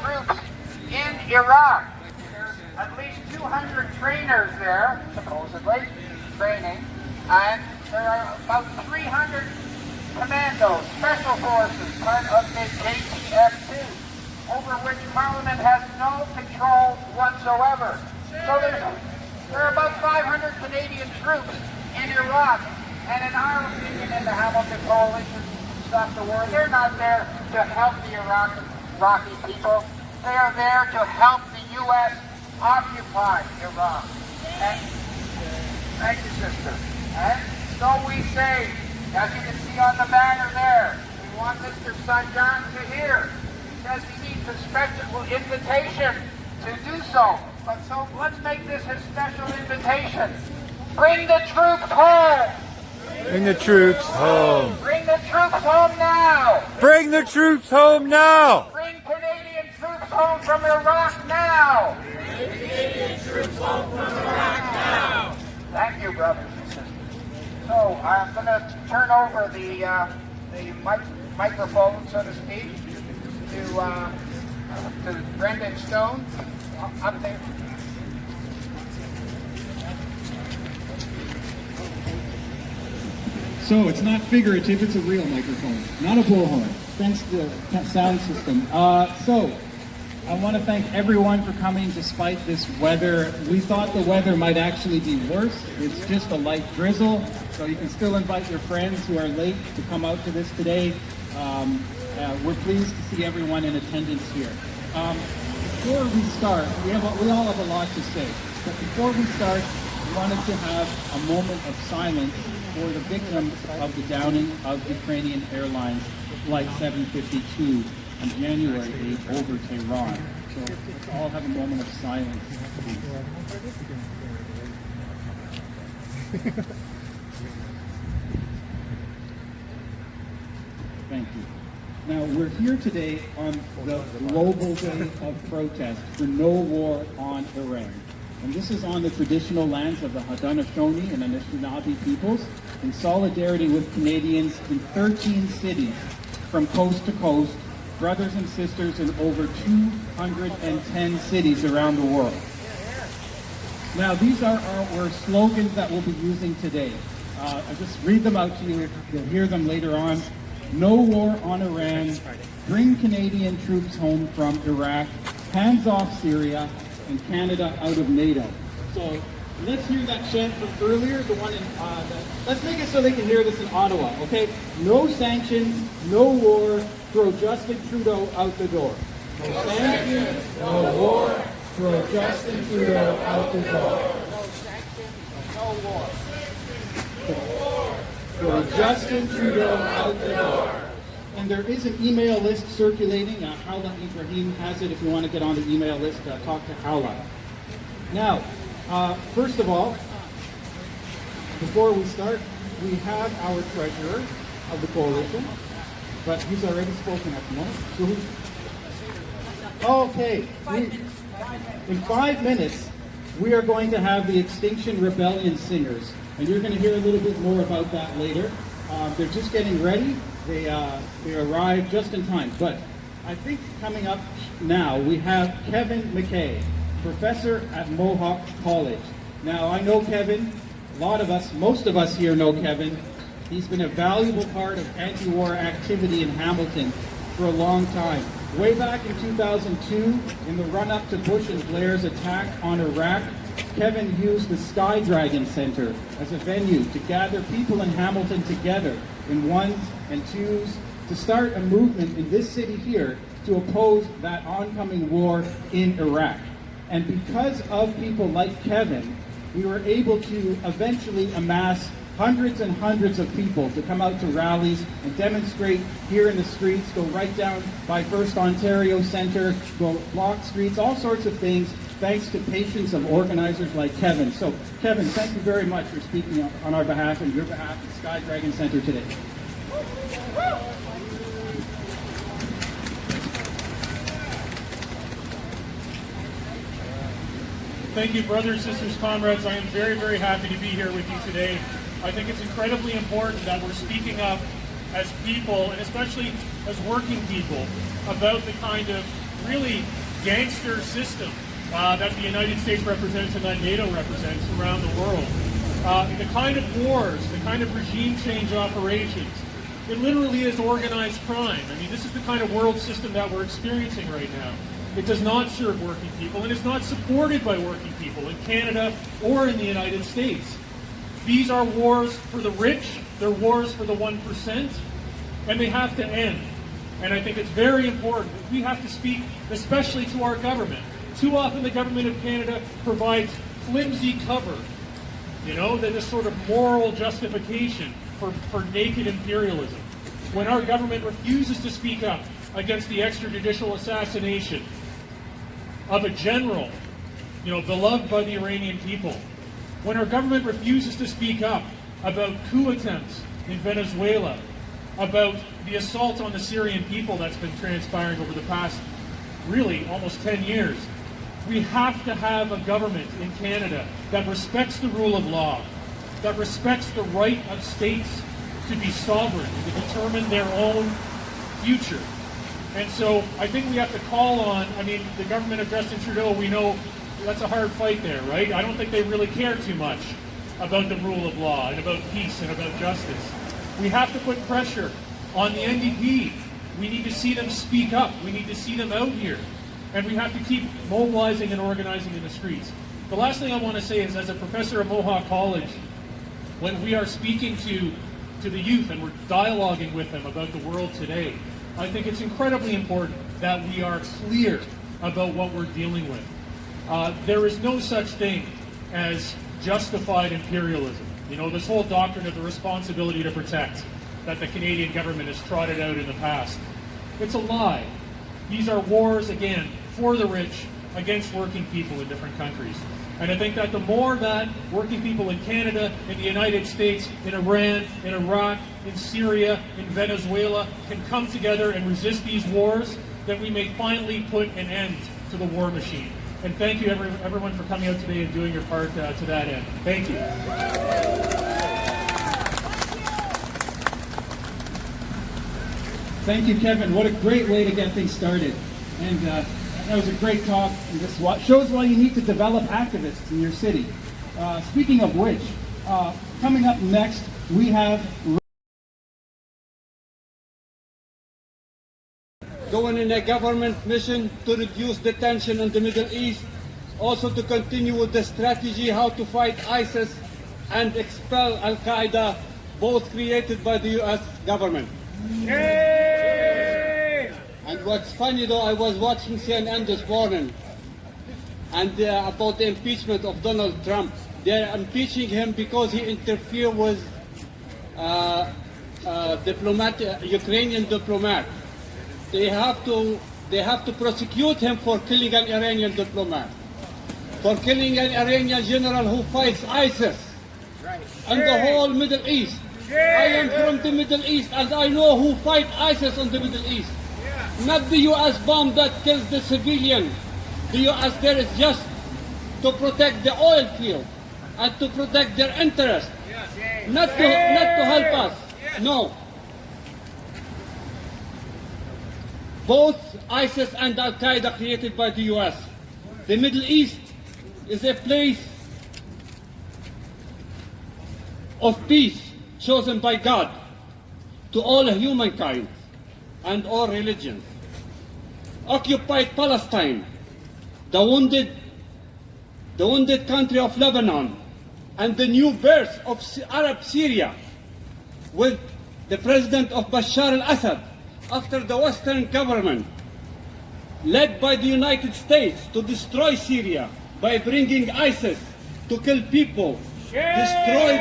troops in Iraq. There's at least 200 trainers there, supposedly, training, and there are about 300 commandos, special forces, part of the KTF-2, over which Parliament has no control whatsoever. So there are about 500 Canadian troops in Iraq, and in our opinion, in the Hamilton Coalition, Stop the War, they're not there to help the Iraqi people. They are there to help the U.S. occupy Iraq. And, thank you, sister. And so we say, as you can see on the banner there, we want Mr. Sanjan to hear. He says he needs a special invitation to do so. But so let's make this a special invitation. Bring the troops home. Bring the troops home. Bring the troops home now. Bring the troops home now. Bring Canadian troops home from Iraq now. Bring Canadian troops home from Iraq now. Thank you, brothers and sisters. So I'm going to turn over the microphone, so to speak, to Brendan Stone up there. So it's not figurative, it's a real microphone, not a bullhorn. Thanks to the sound system. So I want to thank everyone for coming despite this weather. We thought the weather might actually be worse. It's just a light drizzle, so you can still invite your friends who are late to come out to this today. We're pleased to see everyone in attendance here. Before we start, we all have a lot to say, but before we start, we wanted to have a moment of silence for the victims of the downing of Ukrainian Airlines Flight 752 on January 8th over Tehran. So let's all have a moment of silence, please. Thank you. Now, we're here today on the global day of protest for no war on Iran. And this is on the traditional lands of the Haudenosaunee and Anishinaabe peoples, in solidarity with Canadians in 13 cities from coast to coast, brothers and sisters in over 210 cities around the world. Now, these are our slogans that we'll be using today. I'll just read them out to you. You'll hear them later on. No war on Iran, bring Canadian troops home from Iraq, hands off Syria, and Canada out of NATO. So let's hear that chant from earlier, the one in, let's make it so they can hear this in Ottawa, okay? No sanctions, no war, throw Justin Trudeau out the door. No sanctions, no war, throw Justin Trudeau out the door. No sanctions, no war. Throw Justin Trudeau out the door. And there is an email list circulating. Howla Ibrahim has it if you want to get on the email list. Talk to Howla. Now, first of all, before we start, we have our treasurer of the coalition, but he's already spoken at the moment. So okay. In 5 minutes, we are going to have the Extinction Rebellion singers, and you're going to hear a little bit more about that later. They're just getting ready. They arrived just in time. But I think coming up now, we have Kevin McKay, professor at Mohawk College. Now, I know Kevin. A lot of us, most of us here know Kevin. He's been a valuable part of anti-war activity in Hamilton for a long time. Way back in 2002, in the run-up to Bush and Blair's attack on Iraq, Kevin used the Sky Dragon Center as a venue to gather people in Hamilton together in ones and twos to start a movement in this city here to oppose that oncoming war in Iraq. And because of people like Kevin, we were able to eventually amass hundreds and hundreds of people to come out to rallies and demonstrate here in the streets, go right down by First Ontario Centre, go block streets, all sorts of things, thanks to patience of organizers like Kevin. So, Kevin, thank you very much for speaking on our behalf and your behalf at Sky Dragon Centre today. Thank you, brothers, sisters, comrades. I am very, very happy to be here with you today. I think it's incredibly important that we're speaking up as people, and especially as working people, about the kind of really gangster system that the United States represents and that NATO represents around the world. The kind of wars, the kind of regime change operations, it literally is organized crime. I mean, this is the kind of world system that we're experiencing right now. It does not serve working people, and it's not supported by working people in Canada or in the United States. These are wars for the rich, they're wars for the 1%, and they have to end. And I think it's very important that we have to speak, especially to our government. Too often the government of Canada provides flimsy cover, you know, that is sort of moral justification for naked imperialism. When our government refuses to speak up against the extrajudicial assassination of a general, you know, beloved by the Iranian people, when our government refuses to speak up about coup attempts in Venezuela, about the assault on the Syrian people that's been transpiring over the past, really, almost 10 years, we have to have a government in Canada that respects the rule of law, that respects the right of states to be sovereign and to determine their own future. And so I think we have to call on, I mean, the government of Justin Trudeau, we know that's a hard fight there, right? I don't think they really care too much about the rule of law and about peace and about justice. We have to put pressure on the NDP. We need to see them speak up. We need to see them out here. And we have to keep mobilizing and organizing in the streets. The last thing I want to say is, as a professor at Mohawk College, when we are speaking to the youth and we're dialoguing with them about the world today, I think it's incredibly important that we are clear about what we're dealing with. There is no such thing as justified imperialism. You know, this whole doctrine of the responsibility to protect that the Canadian government has trotted out in the past, it's a lie. These are wars, again, for the rich against working people in different countries. And I think that the more that working people in Canada, in the United States, in Iran, in Iraq, in Syria, in Venezuela can come together and resist these wars, then we may finally put an end to the war machine. And thank you everyone for coming out today and doing your part to that end. Thank you. Thank you, Kevin. What a great way to get things started. And that was a great talk. And this shows why you need to develop activists in your city. Speaking of which, coming up next, we have going in a government mission to reduce the tension in the Middle East, also to continue with the strategy how to fight ISIS and expel Al-Qaeda, both created by the U.S. government. Yay! And what's funny though, I was watching CNN this morning and about the impeachment of Donald Trump. They're impeaching him because he interfered with Ukrainian diplomat. They have to prosecute him for killing an Iranian diplomat, for killing an Iranian general who fights ISIS and the whole Middle East. I am from the Middle East and I know who fight ISIS in the Middle East. Not the U.S. bomb that kills the civilian. The U.S. there is just to protect the oil field and to protect their interest, not to help us. No. Both ISIS and Al-Qaeda created by the U.S. The Middle East is a place of peace chosen by God to all humankind and all religions. Occupied Palestine, the wounded country of Lebanon, and the new birth of Arab Syria with the president of Bashar al-Assad, after the Western government, led by the United States, to destroy Syria by bringing ISIS to kill people, destroy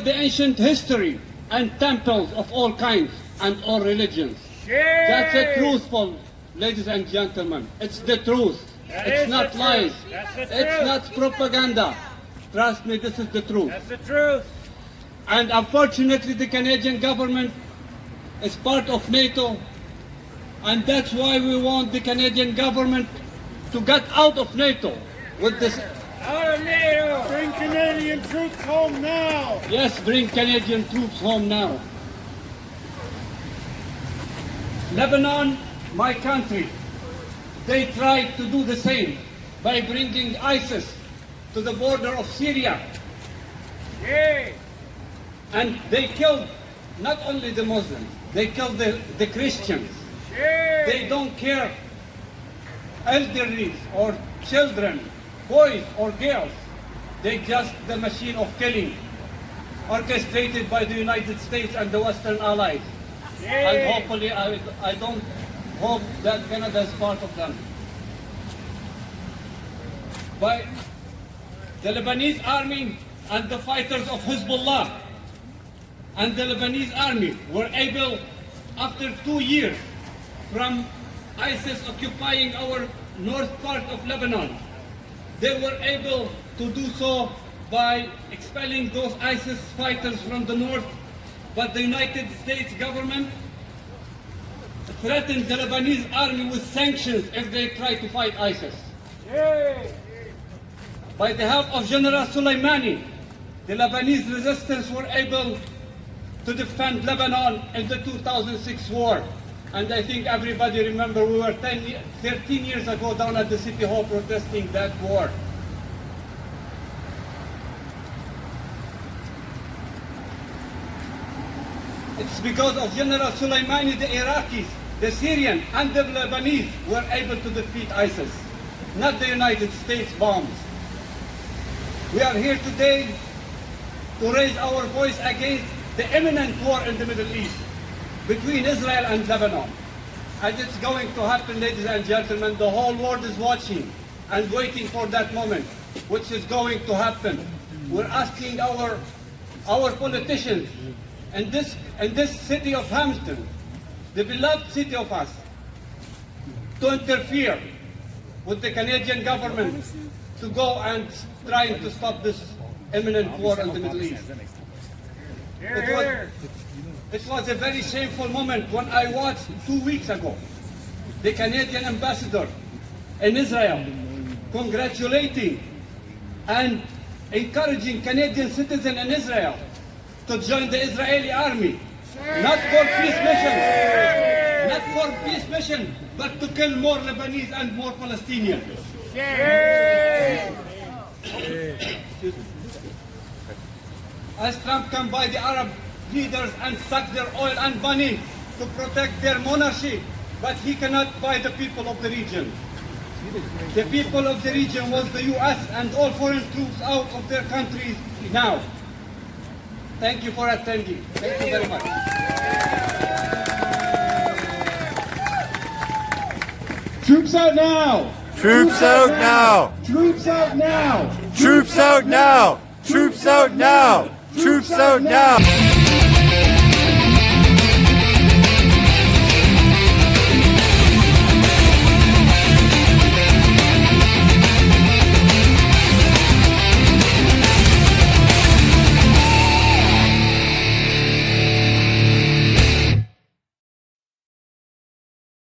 the ancient history and temples of all kinds and all religions. That's the truthful, ladies and gentlemen. It's the truth. It's not lies. It's not propaganda. Trust me, this is the truth. That's the truth. And unfortunately, the Canadian government is part of NATO, and that's why we want the Canadian government to get out of NATO with this. Out of NATO! Bring Canadian troops home now! Yes, bring Canadian troops home now. Lebanon, my country, they tried to do the same by bringing ISIS to the border of Syria. And they killed not only the Muslims, they killed the Christians. They don't care elderly or children, boys or girls. They just the machine of killing, orchestrated by the United States and the Western allies. And hopefully, I don't hope that Canada is part of them. By the Lebanese army and the fighters of Hezbollah and the Lebanese army were able, after 2 years from ISIS occupying our north part of Lebanon, they were able to do so by expelling those ISIS fighters from the north, but the United States government threatened the Lebanese army with sanctions if they try to fight ISIS. By the help of General Soleimani, the Lebanese resistance were able to defend Lebanon in the 2006 war. And I think everybody remember we were 13 years ago down at the City Hall protesting that war. It's because of General Soleimani, the Iraqis, the Syrian and the Lebanese were able to defeat ISIS, not the United States bombs. We are here today to raise our voice against the imminent war in the Middle East between Israel and Lebanon. And it's going to happen, ladies and gentlemen. The whole world is watching and waiting for that moment, which is going to happen. We're asking our politicians in this city of Hampton, the beloved city of us, to interfere with the Canadian government to go and trying to stop this imminent war in the Middle East. It was a very shameful moment when I watched 2 weeks ago the Canadian ambassador in Israel congratulating and encouraging Canadian citizens in Israel to join the Israeli army, not for peace mission, but to kill more Lebanese and more Palestinians. As Trump can buy the Arab leaders and suck their oil and money to protect their monarchy, but he cannot buy the people of the region. The people of the region want the U.S. and all foreign troops out of their countries now. Thank you for attending. Thank you very much. Troops out now! Troops out now! Troops out now! Troops out now! Troops out now! Troops out now!